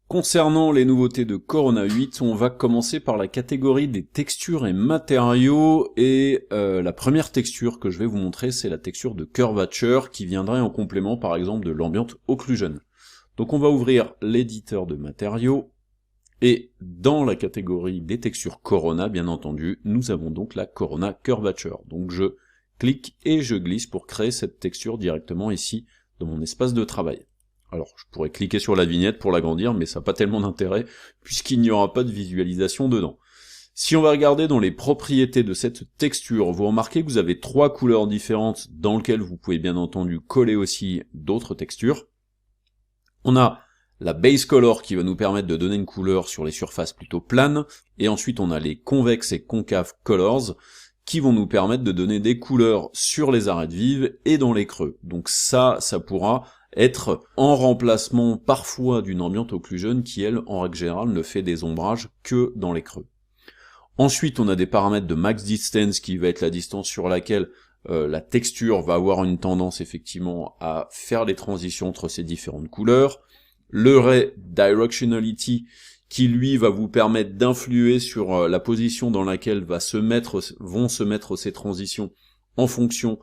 Concernant les nouveautés de Corona 8, on va commencer par la catégorie des textures et matériaux, et la première texture que je vais vous montrer, c'est la texture de curvature, qui viendrait en complément par exemple de l'ambient occlusion. Donc on va ouvrir l'éditeur de matériaux, et dans la catégorie des textures Corona, bien entendu, nous avons donc la Corona Curvature. Donc je clique et je glisse pour créer cette texture directement ici, dans mon espace de travail. Alors, je pourrais cliquer sur la vignette pour l'agrandir, mais ça n'a pas tellement d'intérêt, puisqu'il n'y aura pas de visualisation dedans. Si on va regarder dans les propriétés de cette texture, vous remarquez que vous avez 3 couleurs différentes, dans lesquelles vous pouvez bien entendu coller aussi d'autres textures. On a la base color qui va nous permettre de donner une couleur sur les surfaces plutôt planes, et ensuite on a les convex et concave colors, qui vont nous permettre de donner des couleurs sur les arêtes vives et dans les creux. Donc ça pourra être en remplacement parfois d'une ambient occlusion qui, elle, en règle générale, ne fait des ombrages que dans les creux. Ensuite, on a des paramètres de max distance qui va être la distance sur laquelle la texture va avoir une tendance effectivement à faire les transitions entre ces différentes couleurs. Le ray directionality qui lui va vous permettre d'influer sur la position dans laquelle vont se mettre ces transitions en fonction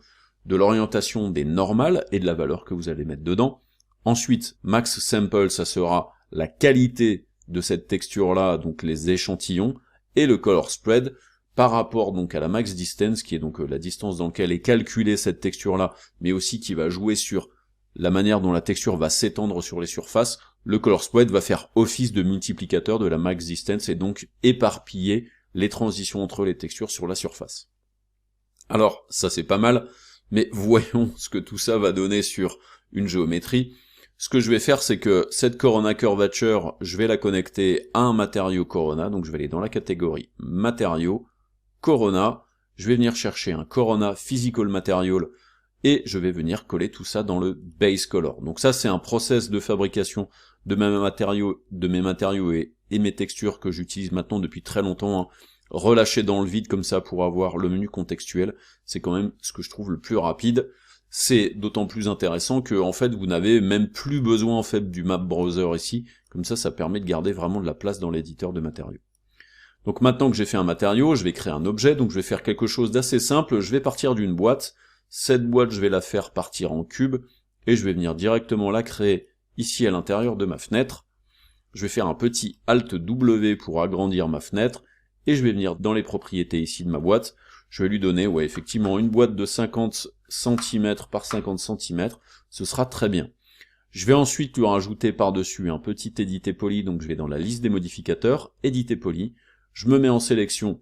de l'orientation des normales et de la valeur que vous allez mettre dedans. Ensuite, max sample, ça sera la qualité de cette texture-là, donc les échantillons, et le color spread, par rapport donc à la max distance, qui est donc la distance dans laquelle est calculée cette texture-là, mais aussi qui va jouer sur la manière dont la texture va s'étendre sur les surfaces. Le color spread va faire office de multiplicateur de la max distance et donc éparpiller les transitions entre les textures sur la surface. Alors, ça c'est pas mal, mais voyons ce que tout ça va donner sur une géométrie. Ce que je vais faire, c'est que cette Corona Curvature, je vais la connecter à un matériau Corona, donc je vais aller dans la catégorie matériaux, Corona, je vais venir chercher un Corona Physical Material, et je vais venir coller tout ça dans le base color. Donc ça c'est un process de fabrication de mes matériaux et mes textures que j'utilise maintenant depuis très longtemps, hein. Relâcher dans le vide comme ça pour avoir le menu contextuel, c'est quand même ce que je trouve le plus rapide. C'est d'autant plus intéressant que en fait vous n'avez même plus besoin en fait du map browser ici, comme ça permet de garder vraiment de la place dans l'éditeur de matériaux. Donc maintenant que j'ai fait un matériau, je vais créer un objet, donc je vais faire quelque chose d'assez simple, je vais partir d'une boîte. Cette boîte, je vais la faire partir en cube, et je vais venir directement la créer ici à l'intérieur de ma fenêtre. Je vais faire un petit Alt W pour agrandir ma fenêtre, et je vais venir dans les propriétés ici de ma boîte. Je vais lui donner, ouais, effectivement, une boîte de 50 cm par 50 cm, ce sera très bien. Je vais ensuite lui rajouter par-dessus un petit éditer poly, donc je vais dans la liste des modificateurs, éditer poly, je me mets en sélection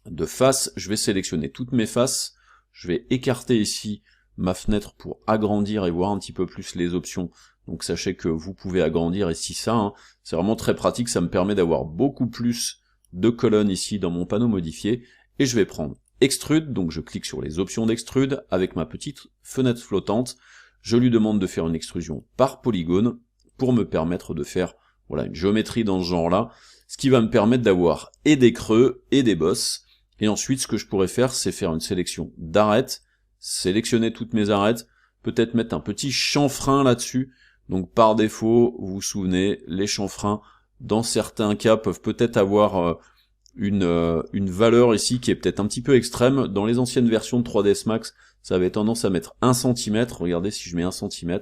de face, je vais sélectionner toutes mes faces, je vais écarter ici ma fenêtre pour agrandir et voir un petit peu plus les options. Donc sachez que vous pouvez agrandir ici ça, hein. C'est vraiment très pratique, ça me permet d'avoir beaucoup plus de colonnes ici dans mon panneau modifié. Et je vais prendre Extrude, donc je clique sur les options d'Extrude avec ma petite fenêtre flottante. Je lui demande de faire une extrusion par polygone pour me permettre de faire voilà, une géométrie dans ce genre-là, ce qui va me permettre d'avoir et des creux et des bosses. Et ensuite, ce que je pourrais faire, c'est faire une sélection d'arêtes, sélectionner toutes mes arêtes, peut-être mettre un petit chanfrein là-dessus. Donc par défaut, vous vous souvenez, les chanfreins, dans certains cas, peuvent peut-être avoir une valeur ici qui est peut-être un petit peu extrême. Dans les anciennes versions de 3ds Max, ça avait tendance à mettre 1 cm. Regardez si je mets 1 cm.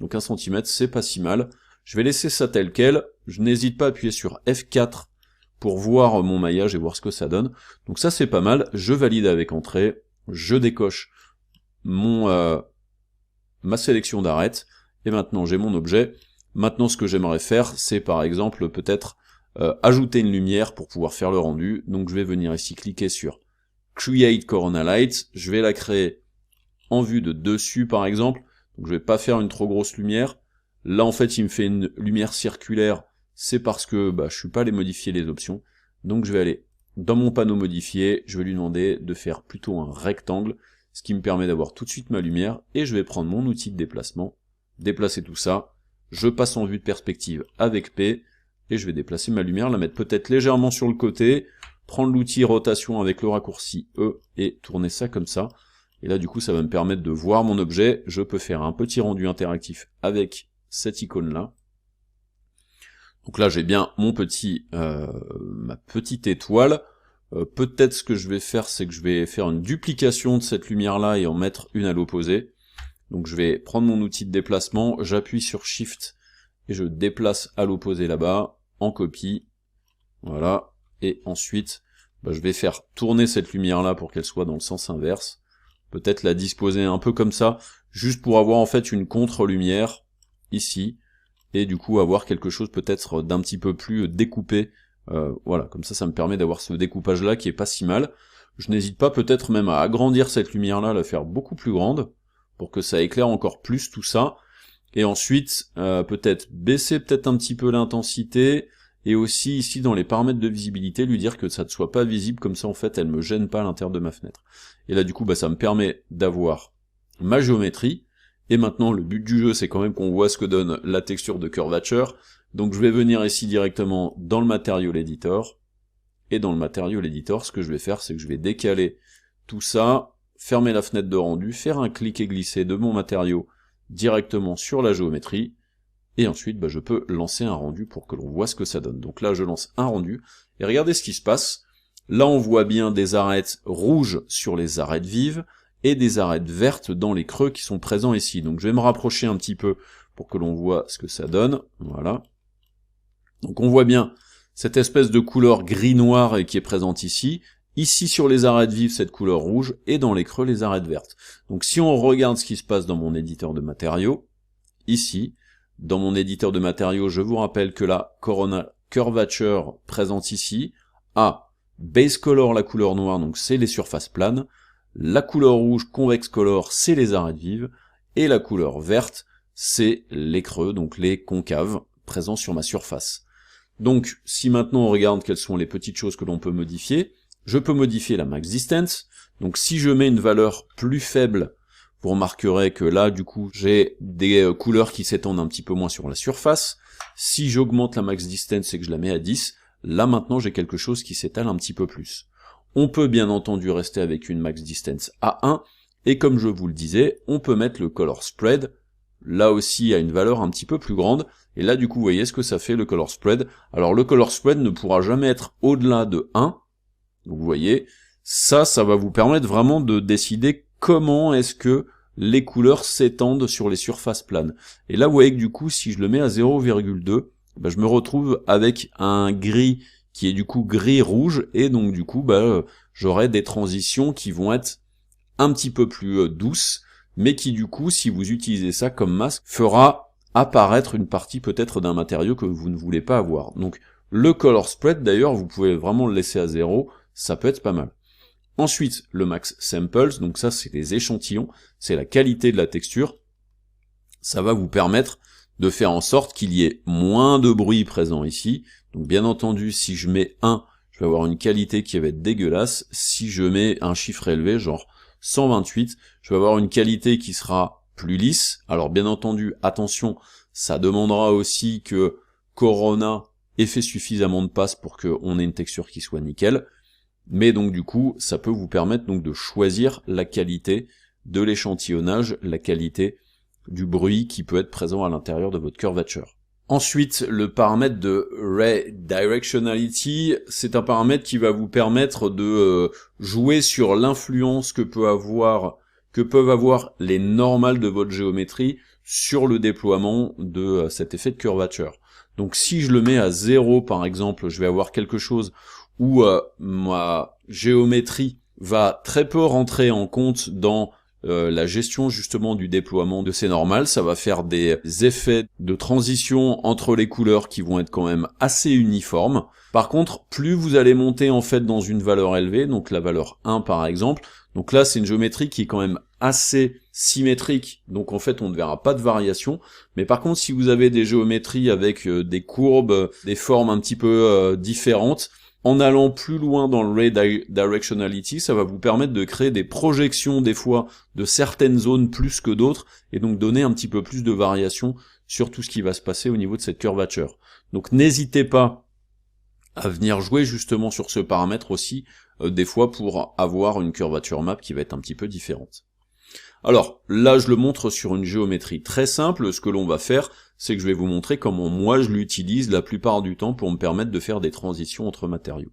Donc 1 cm, c'est pas si mal. Je vais laisser ça tel quel. Je n'hésite pas à appuyer sur F4 pour voir mon maillage et voir ce que ça donne. Donc ça c'est pas mal, je valide avec entrée, je décoche ma sélection d'arêtes, et maintenant j'ai mon objet. Maintenant ce que j'aimerais faire, c'est par exemple peut-être ajouter une lumière pour pouvoir faire le rendu. Donc je vais venir ici cliquer sur Create Corona Light, je vais la créer en vue de dessus par exemple, donc je vais pas faire une trop grosse lumière. Là en fait il me fait une lumière circulaire, c'est parce que je suis pas allé modifier les options, donc je vais aller dans mon panneau modifié, je vais lui demander de faire plutôt un rectangle, ce qui me permet d'avoir tout de suite ma lumière, et je vais prendre mon outil de déplacement, déplacer tout ça, je passe en vue de perspective avec P, et je vais déplacer ma lumière, la mettre peut-être légèrement sur le côté, prendre l'outil rotation avec le raccourci E, et tourner ça comme ça, et là du coup ça va me permettre de voir mon objet, je peux faire un petit rendu interactif avec cette icône là. Donc là j'ai bien mon petit, ma petite étoile. Peut-être ce que je vais faire, c'est que je vais faire une duplication de cette lumière-là et en mettre une à l'opposé. Donc je vais prendre mon outil de déplacement, j'appuie sur Shift et je déplace à l'opposé là-bas, en copie, voilà, et ensuite je vais faire tourner cette lumière-là pour qu'elle soit dans le sens inverse, peut-être la disposer un peu comme ça, juste pour avoir en fait une contre-lumière, ici, et du coup avoir quelque chose peut-être d'un petit peu plus découpé. Voilà, comme ça me permet d'avoir ce découpage là qui est pas si mal. Je n'hésite pas peut-être même à agrandir cette lumière là, la faire beaucoup plus grande, pour que ça éclaire encore plus tout ça, et ensuite peut-être baisser peut-être un petit peu l'intensité, et aussi ici dans les paramètres de visibilité lui dire que ça ne soit pas visible, comme ça en fait elle me gêne pas à l'intérieur de ma fenêtre. Et là du coup ça me permet d'avoir ma géométrie, et maintenant le but du jeu c'est quand même qu'on voit ce que donne la texture de Curvature. Donc je vais venir ici directement dans le Material Editor, et dans le Material Editor, ce que je vais faire, c'est que je vais décaler tout ça, fermer la fenêtre de rendu, faire un clic et glisser de mon matériau directement sur la géométrie, et ensuite je peux lancer un rendu pour que l'on voit ce que ça donne. Donc là je lance un rendu, et regardez ce qui se passe. Là on voit bien des arêtes rouges sur les arêtes vives, et des arêtes vertes dans les creux qui sont présents ici. Donc je vais me rapprocher un petit peu pour que l'on voit ce que ça donne, voilà. Donc on voit bien cette espèce de couleur gris-noir qui est présente ici. Ici sur les arêtes vives cette couleur rouge, et dans les creux les arêtes vertes. Donc si on regarde ce qui se passe dans mon éditeur de matériaux, ici, dans mon éditeur de matériaux, je vous rappelle que la Corona Curvature présente ici a Base Color, la couleur noire, donc c'est les surfaces planes, la couleur rouge Convex Color, c'est les arêtes vives, et la couleur verte, c'est les creux, donc les concaves, présents sur ma surface. Donc, si maintenant on regarde quelles sont les petites choses que l'on peut modifier, je peux modifier la max distance. Donc si je mets une valeur plus faible, vous remarquerez que là, du coup, j'ai des couleurs qui s'étendent un petit peu moins sur la surface. Si j'augmente la max distance et que je la mets à 10, là maintenant j'ai quelque chose qui s'étale un petit peu plus. On peut bien entendu rester avec une max distance à 1, et comme je vous le disais, on peut mettre le color spread, là aussi à une valeur un petit peu plus grande, et là du coup vous voyez ce que ça fait le color spread. Alors le color spread ne pourra jamais être au-delà de 1, donc vous voyez, ça va vous permettre vraiment de décider comment est-ce que les couleurs s'étendent sur les surfaces planes. Et là vous voyez que du coup si je le mets à 0,2, je me retrouve avec un gris qui est du coup gris-rouge, et donc du coup j'aurai des transitions qui vont être un petit peu plus douces, mais qui du coup, si vous utilisez ça comme masque, fera apparaître une partie peut-être d'un matériau que vous ne voulez pas avoir. Donc le color spread d'ailleurs, vous pouvez vraiment le laisser à 0, ça peut être pas mal. Ensuite, le max samples, donc ça c'est les échantillons, c'est la qualité de la texture, ça va vous permettre de faire en sorte qu'il y ait moins de bruit présent ici. Donc bien entendu, si je mets 1, je vais avoir une qualité qui va être dégueulasse. Si je mets un chiffre élevé, genre 128, je vais avoir une qualité qui sera plus lisse. Alors bien entendu, attention, ça demandera aussi que Corona ait fait suffisamment de passes pour qu'on ait une texture qui soit nickel. Mais donc du coup, ça peut vous permettre donc de choisir la qualité de l'échantillonnage, la qualité du bruit qui peut être présent à l'intérieur de votre curvature. Ensuite, le paramètre de Ray Directionality, c'est un paramètre qui va vous permettre de jouer sur l'influence que peuvent avoir les normales de votre géométrie sur le déploiement de cet effet de curvature. Donc si je le mets à 0 par exemple, je vais avoir quelque chose où ma géométrie va très peu rentrer en compte dans la gestion justement du déploiement de ces normales. Ça va faire des effets de transition entre les couleurs qui vont être quand même assez uniformes. Par contre, plus vous allez monter en fait dans une valeur élevée, donc la valeur 1 par exemple, donc là c'est une géométrie qui est quand même assez symétrique, donc en fait on ne verra pas de variation. Mais par contre si vous avez des géométries avec des courbes, des formes un petit peu différentes, en allant plus loin dans le Ray Directionality, ça va vous permettre de créer des projections des fois de certaines zones plus que d'autres, et donc donner un petit peu plus de variation sur tout ce qui va se passer au niveau de cette curvature. Donc n'hésitez pas à venir jouer justement sur ce paramètre aussi, des fois pour avoir une curvature map qui va être un petit peu différente. Alors, là je le montre sur une géométrie très simple, ce que l'on va faire, c'est que je vais vous montrer comment moi je l'utilise la plupart du temps pour me permettre de faire des transitions entre matériaux.